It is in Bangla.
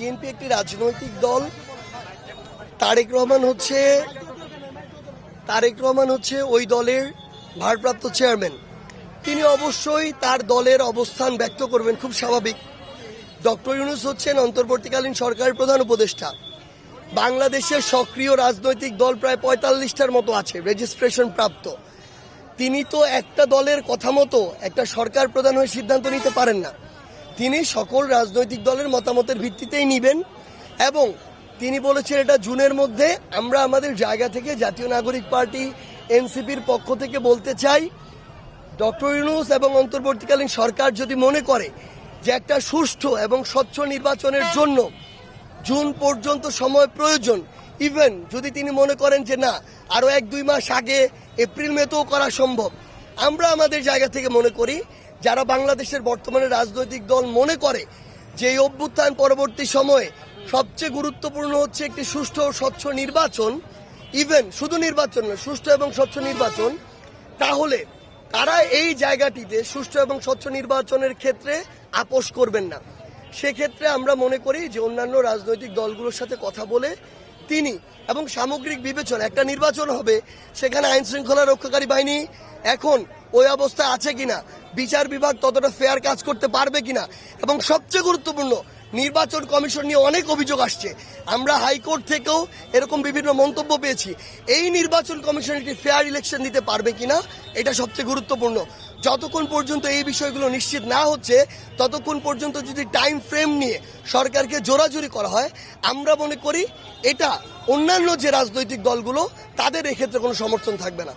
বিএনপি একটি রাজনৈতিক দল। তারেক রহমান হচ্ছে ওই দলের ভারপ্রাপ্ত চেয়ারম্যান। তিনি অবশ্যই তার দলের অবস্থান ব্যক্ত করবেন, খুব স্বাভাবিক। ডক্টর ইউনূস হচ্ছেন অন্তর্বর্তীকালীন সরকারের প্রধান উপদেষ্টা। বাংলাদেশের সক্রিয় রাজনৈতিক দল প্রায় ৪৫টার মতো আছে রেজিস্ট্রেশন প্রাপ্ত। তিনি তো একটা দলের কথা মতো একটা সরকার প্রধান হয়ে সিদ্ধান্ত নিতে পারেন না। তিনি সকল রাজনৈতিক দলের মতামতের ভিত্তিতেই নিবেন এবং তিনি বলেছেন এটা জুনের মধ্যে। আমরা আমাদের জায়গা থেকে জাতীয় নাগরিক পার্টি এনসিপির পক্ষ থেকে বলতে চাই, ডক্টর ইউনূস এবং অন্তর্বর্তীকালীন সরকার যদি মনে করে যে একটা সুষ্ঠু এবং স্বচ্ছ নির্বাচনের জন্য জুন পর্যন্ত সময় প্রয়োজন, ইভেন যদি তিনি মনে করেন যে না আরও ১-২ মাস আগে এপ্রিল মেতেও করা সম্ভব, আমরা আমাদের জায়গা থেকে মনে করি যারা বাংলাদেশের বর্তমানে রাজনৈতিক দল মনে করে যে এই অভ্যুত্থান পরবর্তী সময়ে সবচেয়ে গুরুত্বপূর্ণ হচ্ছে একটি সুষ্ঠু ও স্বচ্ছ নির্বাচন, ইভেন শুধু নির্বাচন নয়, সুষ্ঠু এবং স্বচ্ছ নির্বাচন, তাহলে তারা এই জায়গাটিতে সুষ্ঠু এবং স্বচ্ছ নির্বাচনের ক্ষেত্রে আপোষ করবেন না। সেক্ষেত্রে আমরা মনে করি যে অন্যান্য রাজনৈতিক দলগুলোর সাথে কথা বলে তিনি এবং সামগ্রিক বিবেচনা একটা নির্বাচন হবে, সেখানে আইন শৃঙ্খলা রক্ষাকারী বাহিনী এখন ওই অবস্থা আছে কিনা, বিচার বিভাগ ততটা ফেয়ার কাজ করতে পারবে কিনা, এবং সবচেয়ে গুরুত্বপূর্ণ নির্বাচন কমিশন নিয়ে অনেক অভিযোগ আসছে। আমরা হাইকোর্ট থেকেও এরকম বিভিন্ন মন্তব্য পেয়েছি। এই নির্বাচন কমিশন একটি ফেয়ার ইলেকশন দিতে পারবে কিনা, এটা সবচেয়ে গুরুত্বপূর্ণ। যতক্ষণ পর্যন্ত এই বিষয়গুলো নিশ্চিত না হচ্ছে, ততক্ষণ পর্যন্ত যদি টাইম ফ্রেম নিয়ে সরকারকে জোরাজুরি করা হয়, আমরা মনে করি এটা অন্যান্য যে রাজনৈতিক দলগুলো তাদের এক্ষেত্রে কোনো সমর্থন থাকবে না।